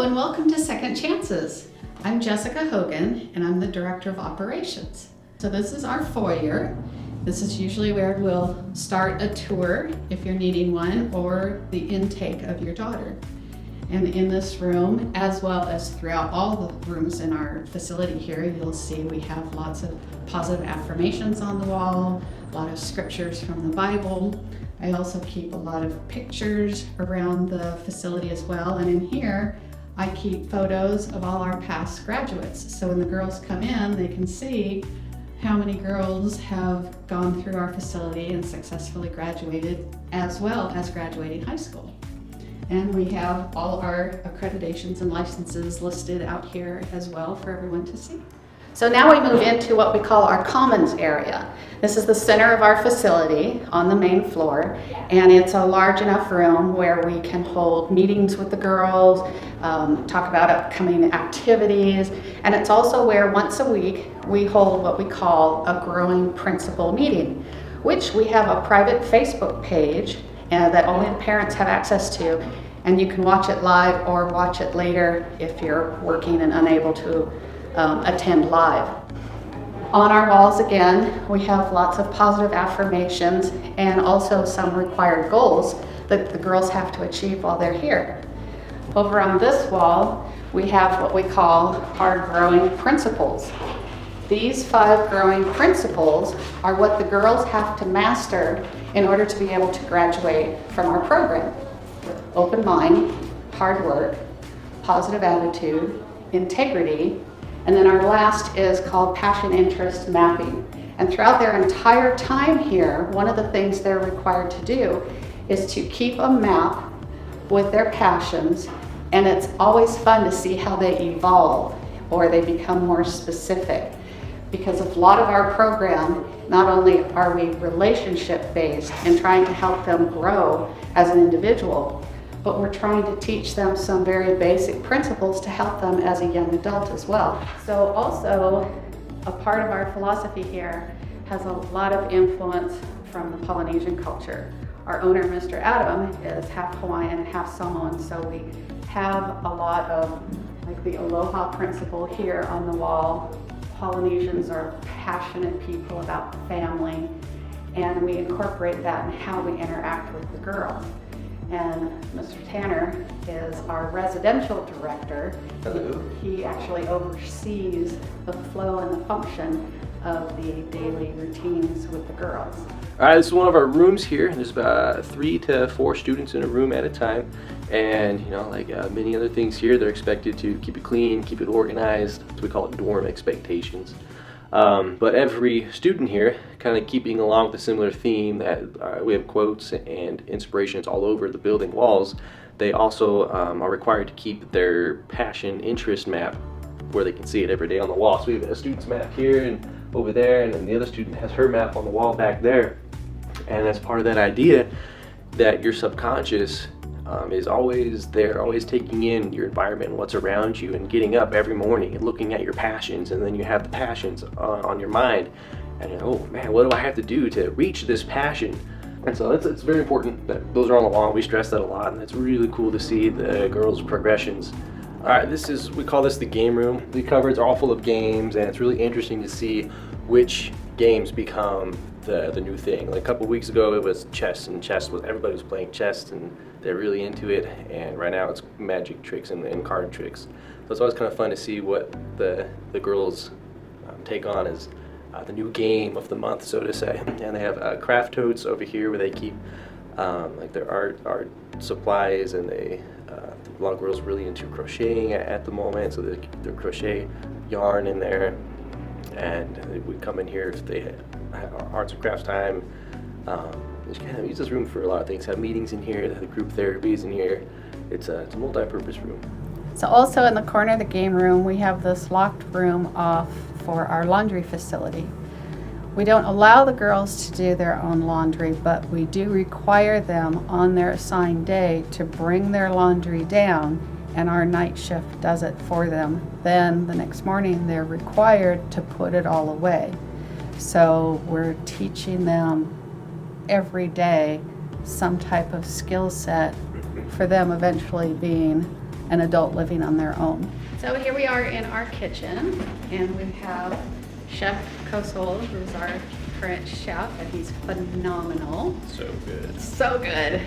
and welcome to Second Chances. I'm Jessica Hogan and I'm the Director of Operations. So this is our foyer. This is usually where we'll start a tour if you're needing one, or the intake of your daughter. And in this room, as well as throughout all the rooms in our facility here, you'll see we have lots of positive affirmations on the wall, a lot of scriptures from the Bible. I also keep a lot of pictures around the facility as well. And in here, I keep photos of all our past graduates. So when the girls come in, they can see how many girls have gone through our facility and successfully graduated, as well as graduating high school. And we have all our accreditations and licenses listed out here as well for everyone to see. So now we move into what we call our commons area. This is the center of our facility on the main floor, and it's a large enough room where we can hold meetings with the girls, talk about upcoming activities, and it's also where once a week we hold what we call a growing principal meeting, which we have a private Facebook page that only the parents have access to, and you can watch it live or watch it later if you're working and unable to attend live. On our walls again, we have lots of positive affirmations and also some required goals that the girls have to achieve while they're here. Over on this wall, we have what we call our growing principles. These 5 growing principles are what the girls have to master in order to be able to graduate from our program. Open mind, hard work, positive attitude, integrity, and then our last is called passion interest mapping. And throughout their entire time here, one of the things they're required to do is to keep a map with their passions, and it's always fun to see how they evolve or they become more specific. Because a lot of our program, not only are we relationship based and trying to help them grow as an individual, but we're trying to teach them some very basic principles to help them as a young adult as well. So also, a part of our philosophy here has a lot of influence from the Polynesian culture. Our owner, Mr. Adam, is half Hawaiian and half Samoan, so we have a lot of like the aloha principle here on the wall. Polynesians are passionate people about family, and we incorporate that in how we interact with the girls. And Mr. Tanner is our residential director. Hello. He actually oversees the flow and the function of the daily routines with the girls. All right, this is one of our rooms here. There's about 3 to 4 students in a room at a time. And, you know, like many other things here, they're expected to keep it clean, keep it organized. So we call it dorm expectations. But every student here, kind of keeping along with a similar theme, that we have quotes and inspirations all over the building walls. They also are required to keep their passion interest map where they can see it every day on the wall. So we have a student's map here and over there, and then the other student has her map on the wall back there. And that's part of that idea that your subconscious is always there, always taking in your environment and what's around you, and getting up every morning and looking at your passions, and then you have the passions on your mind, and you know, oh man, what do I have to do to reach this passion? And so it's very important that those are on the wall. We stress that a lot, and it's really cool to see the girls' progressions. All right, we call this the game room. The cupboards are all full of games, and it's really interesting to see which games become the new thing. Like a couple weeks ago, it was chess, and everybody was playing chess, and they're really into it. And right now, it's magic tricks and card tricks. So it's always kind of fun to see what the girls take on as the new game of the month, so to say. And they have craft totes over here where they keep like their art supplies, and a lot of girls really into crocheting at the moment, so they keep their crochet yarn in there. And we come in here if they have arts and crafts time. Just kind of use this room for a lot of things. Have meetings in here, the group therapies in here. It's a multi-purpose room. So also in the corner of the game room, we have this locked room off for our laundry facility. We don't allow the girls to do their own laundry, but we do require them on their assigned day to bring their laundry down, and our night shift does it for them. Then the next morning they're required to put it all away. So we're teaching them every day some type of skill set for them eventually being an adult living on their own. So here we are in our kitchen, and we have Chef Kosol, who's our current chef, and he's phenomenal. So good. So good.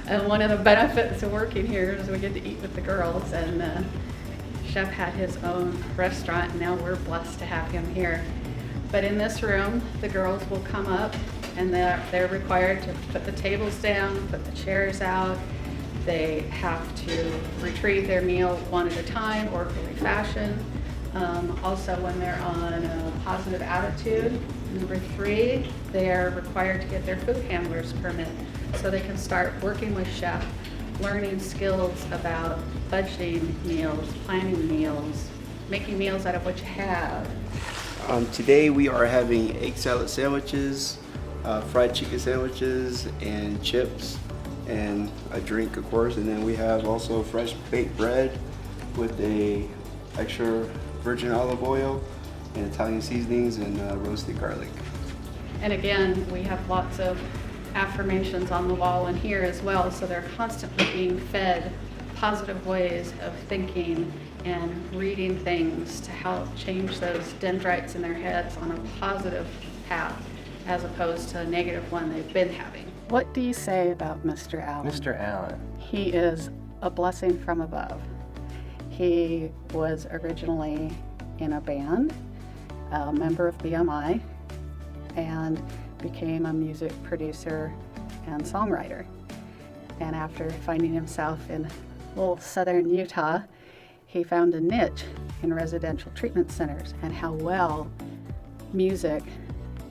And one of the benefits of working here is we get to eat with the girls, and Chef had his own restaurant, and now we're blessed to have him here. But in this room, the girls will come up, and they're required to put the tables down, put the chairs out. They have to retrieve their meal one at a time, orderly fashion. Also, when they're on a positive attitude, number 3, they are required to get their food handler's permit so they can start working with Chef, learning skills about budgeting meals, planning meals, making meals out of what you have. Today we are having egg salad sandwiches, fried chicken sandwiches, and chips, and a drink, of course. And then we have also fresh baked bread with a extra virgin olive oil and Italian seasonings and roasted garlic. And again, we have lots of affirmations on the wall in here as well, so they're constantly being fed positive ways of thinking and reading things to help change those dendrites in their heads on a positive path as opposed to a negative one they've been having. What do you say about Mr. Allen? Mr. Allen. He is a blessing from above. He was originally in a band, a member of BMI, and became a music producer and songwriter. And after finding himself in little southern Utah, he found a niche in residential treatment centers, and how well music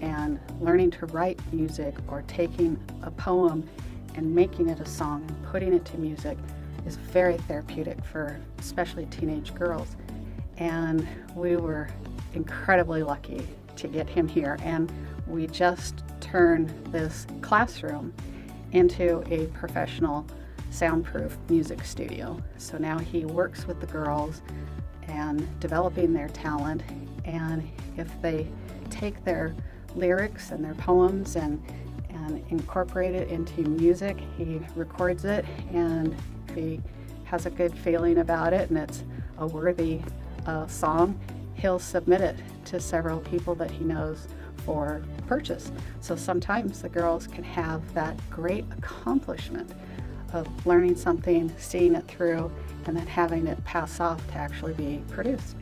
and learning to write music or taking a poem and making it a song and putting it to music is very therapeutic for especially teenage girls. And we were incredibly lucky to get him here, and we just turned this classroom into a professional soundproof music studio. So now he works with the girls and developing their talent, and if they take their lyrics and their poems and incorporate it into music, he records it, and if he has a good feeling about it and it's a worthy song, he'll submit it to several people that he knows for purchase. So sometimes the girls can have that great accomplishment of learning something, seeing it through, and then having it pass off to actually be produced.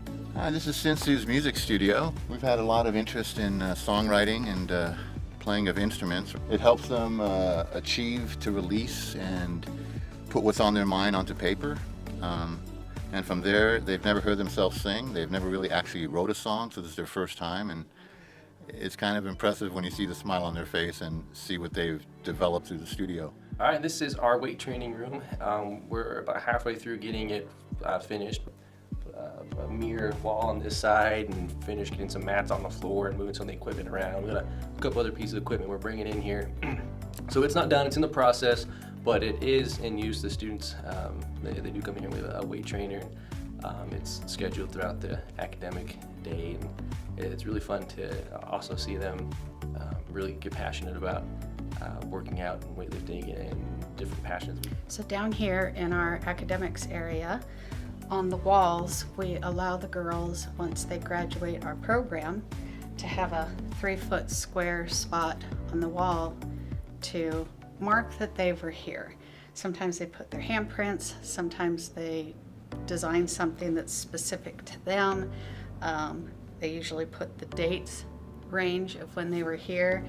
This is SCINSU's music studio. We've had a lot of interest in songwriting and playing of instruments. It helps them achieve to release and put what's on their mind onto paper. And from there, they've never heard themselves sing. They've never really actually wrote a song, so this is their first time. And it's kind of impressive when you see the smile on their face and see what they've developed through the studio. All right, this is our weight training room. We're about halfway through getting it finished. A mirror wall on this side, and finished getting some mats on the floor and moving some of the equipment around. We got a couple other pieces of equipment we're bringing in here. So it's not done, it's in the process, but it is in use. The students, they do come here with a weight trainer. It's scheduled throughout the academic day, and it's really fun to also see them really get passionate about working out and weightlifting and different passions. So down here in our academics area, on the walls, we allow the girls, once they graduate our program, to have a 3-foot square spot on the wall to mark that they were here. Sometimes they put their handprints, sometimes they design something that's specific to them. They usually put the dates range of when they were here,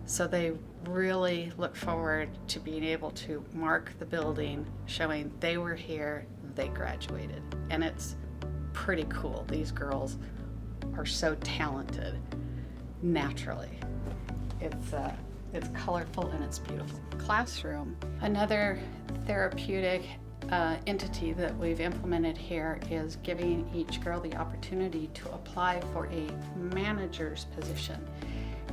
so they really look forward to being able to mark the building showing they were here, they graduated. And it's pretty cool. These girls are so talented naturally. It's colorful and it's beautiful. Classroom, another therapeutic entity that we've implemented here is giving each girl the opportunity to apply for a manager's position.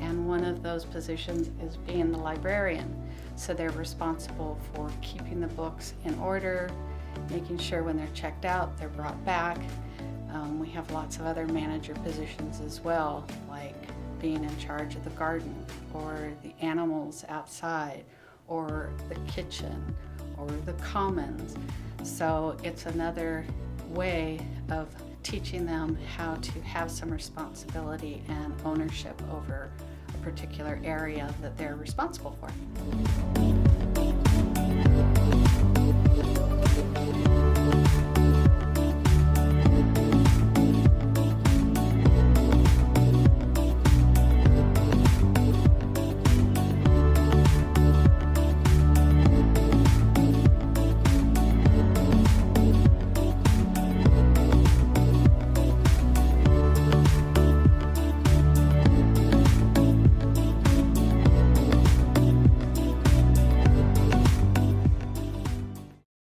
And one of those positions is being the librarian. So they're responsible for keeping the books in order, making sure when they're checked out, they're brought back. We have lots of other manager positions as well, like being in charge of the garden or the animals outside, or the kitchen or the commons. So it's another way of teaching them how to have some responsibility and ownership over a particular area that they're responsible for.